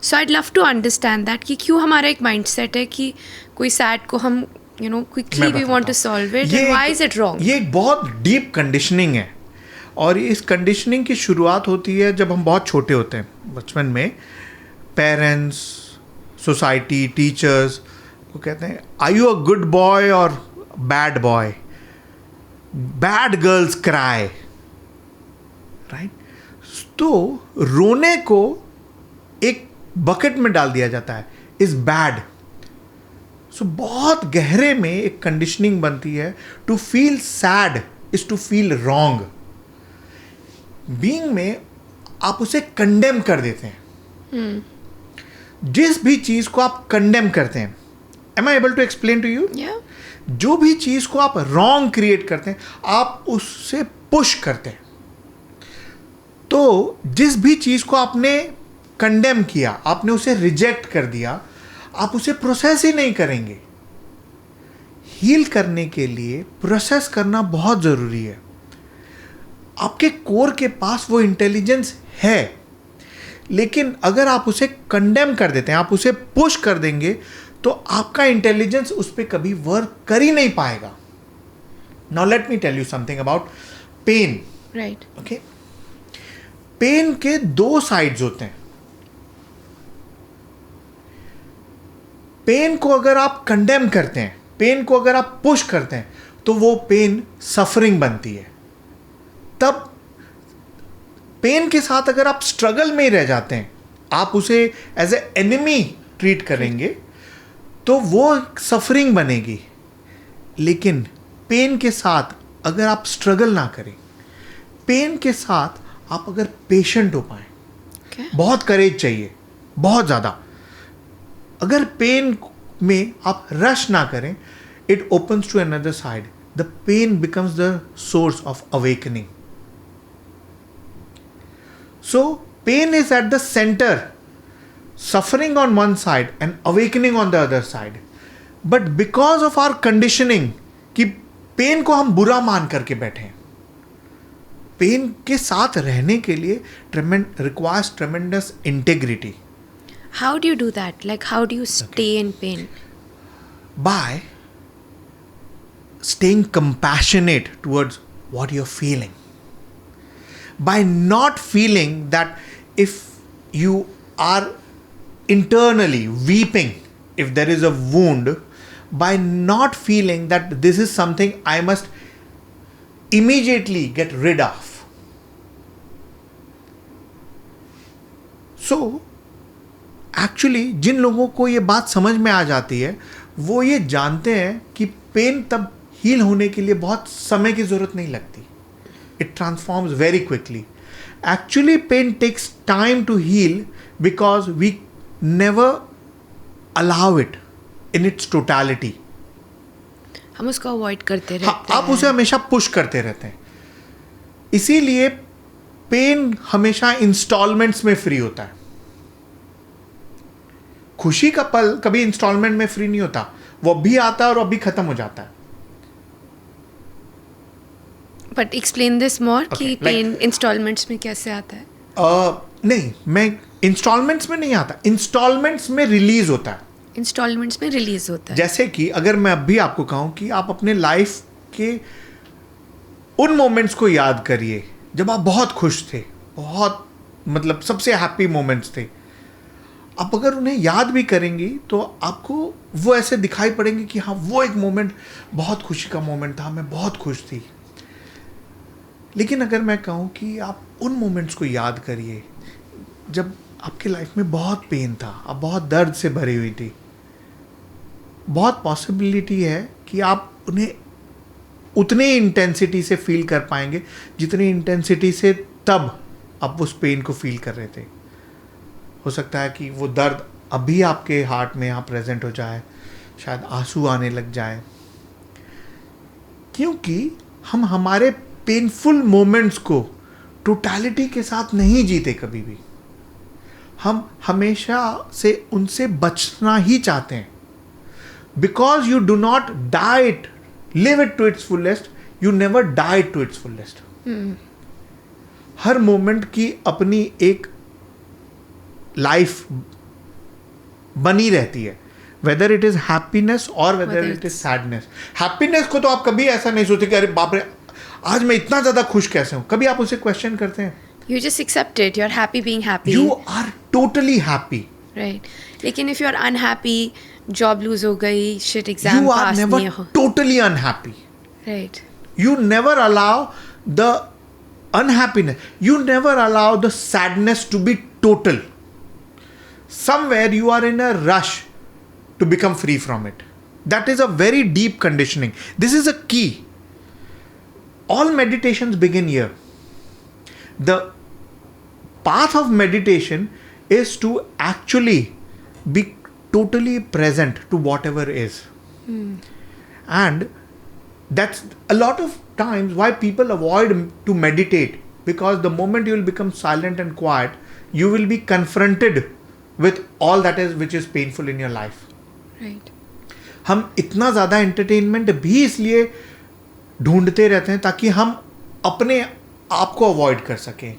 So I'd love to understand that कि क्यों हमारा एक माइंडसेट है कि कोई सैड को हम quickly we want to solve it, and why is it wrong? ये एक बहुत डीप कंडीशनिंग है, और इस कंडीशनिंग की शुरुआत होती है जब हम बहुत छोटे होते हैं, बचपन में। पेरेंट्स, सोसाइटी, टीचर्स वो कहते हैं, are you a good boy और bad boy? Bad girls cry, right? तो रोने को एक बकेट में डाल दिया जाता है, इज बैड। सो बहुत गहरे में एक कंडीशनिंग बनती है, to feel sad is to feel wrong. Being में आप उसे कंडेम कर देते हैं। जिस भी चीज को आप कंडेम करते हैं, am I able to explain to you? जो भी चीज को आप रॉन्ग क्रिएट करते हैं, आप उससे पुश करते हैं। तो जिस भी चीज को आपने कंडेम किया, आपने उसे रिजेक्ट कर दिया, आप उसे प्रोसेस ही नहीं करेंगे। हील करने के लिए प्रोसेस करना बहुत जरूरी है। आपके कोर के पास वो इंटेलिजेंस है, लेकिन अगर आप उसे कंडेम कर देते हैं, आप उसे पुश कर देंगे, तो आपका इंटेलिजेंस उस पर कभी वर्क कर ही नहीं पाएगा। Now let me tell you something about pain. Right. Okay, pain के दो साइड्स होते हैं। पेन को अगर आप कंडेम करते हैं, पेन को अगर आप पुश करते हैं, तो वो पेन सफरिंग बनती है। तब पेन के साथ अगर आप स्ट्रगल में रह जाते हैं, आप उसे एज ए एनिमी ट्रीट करेंगे, तो वो सफरिंग बनेगी। लेकिन पेन के साथ अगर आप स्ट्रगल ना करें, पेन के साथ आप अगर पेशेंट हो पाए, बहुत करेज चाहिए, बहुत ज़्यादा। अगर पेन में आप रश ना करें, it opens to another side, the pain becomes the source of awakening. So, pain is at the center, suffering on one side and awakening on the other side. But because of our conditioning, कि pen को हम बुरा मान करके बैठे हैं, pen के साथ रहने के लिए requires tremendous integrity. How do you do that? Like, how do you stay in pain? By staying compassionate towards what you're feeling. By not feeling that if you are internally weeping, if there is a wound, by not feeling that this is something I must immediately get rid of. So, actually, जिन लोगों को ये बात समझ में आ जाती है, वो ये जानते हैं कि पेन तब हील होने के लिए बहुत समय की जरूरत नहीं लगती. It transforms very quickly. Actually, pain takes time to heal because we never allow it in its totality. हम उसको अवॉइड करते रहते हैं. आप उसे हमेशा पुश करते रहते हैं. इसीलिए पेन हमेशा इंस्टॉलमेंट्स में फ्री होता है. खुशी का पल कभी इंस्टॉलमेंट में फ्री नहीं होता. वो अभी आता है और अभी खत्म हो जाता है. बट एक्सप्लेन दिस मोर कि पेन इंस्टॉलमेंट्स में कैसे आता है. नहीं, मैं इंस्टॉलमेंट्स में नहीं आता. इंस्टॉलमेंट्स में रिलीज होता है. इंस्टॉलमेंट्स में रिलीज होता है. जैसे कि अगर मैं अभी आपको कहूं कि आप अपने लाइफ के उन मोमेंट्स को याद करिए जब आप बहुत खुश थे, बहुत मतलब सबसे हैप्पी मोमेंट्स थे. आप अगर उन्हें याद भी करेंगी तो आपको वो ऐसे दिखाई पड़ेंगे कि हाँ, वो एक मोमेंट बहुत खुशी का मोमेंट था, मैं बहुत खुश थी. लेकिन अगर मैं कहूँ कि आप उन मोमेंट्स को याद करिए जब आपके लाइफ में बहुत पेन था, आप बहुत दर्द से भरी हुई थी, बहुत पॉसिबिलिटी है कि आप उन्हें उतने इंटेंसिटी से फील कर पाएंगे जितनी इंटेंसिटी से तब आप उस पेन को फील कर रहे थे. हो सकता है कि वो दर्द अभी आपके हार्ट में यहाँ प्रेजेंट हो जाए, शायद आंसू आने लग जाए, क्योंकि हम हमारे पेनफुल मोमेंट्स को टोटलिटी के साथ नहीं जीते कभी भी. हम हमेशा से उनसे बचना ही चाहते हैं. Because you do not die it, live it to its fullest, you never die to its fullest. हर मोमेंट की अपनी एक लाइफ बनी रहती है, वेदर इट इज हैप्पीनेस और whether it is sadness. Happiness को तो आप कभी ऐसा नहीं सोचते कि अरे बाप रे आज मैं इतना ज्यादा खुश कैसे हूँ. कभी आप उसे क्वेश्चन करते हैं? You just accept it. You're happy being happy. You are totally happy. Right. लेकिन if you're unhappy, job lose हो गई, shit exam You are pass never नहीं हो. totally unhappy. Right. You never allow the unhappiness. You never allow the sadness to be total. Somewhere you are in a rush to become free from it. That is a very deep conditioning. This is a key. All meditations begin here. The path of meditation is to actually be totally present to whatever is. And that's a lot of times why people avoid to meditate, because the moment you will become silent and quiet, you will be confronted with all that is which is painful in your life. Right. हम इतना ज़्यादा entertainment भी इसलिए ढूंढते रहते हैं ताकि हम अपने आप को अवॉइड कर सकें.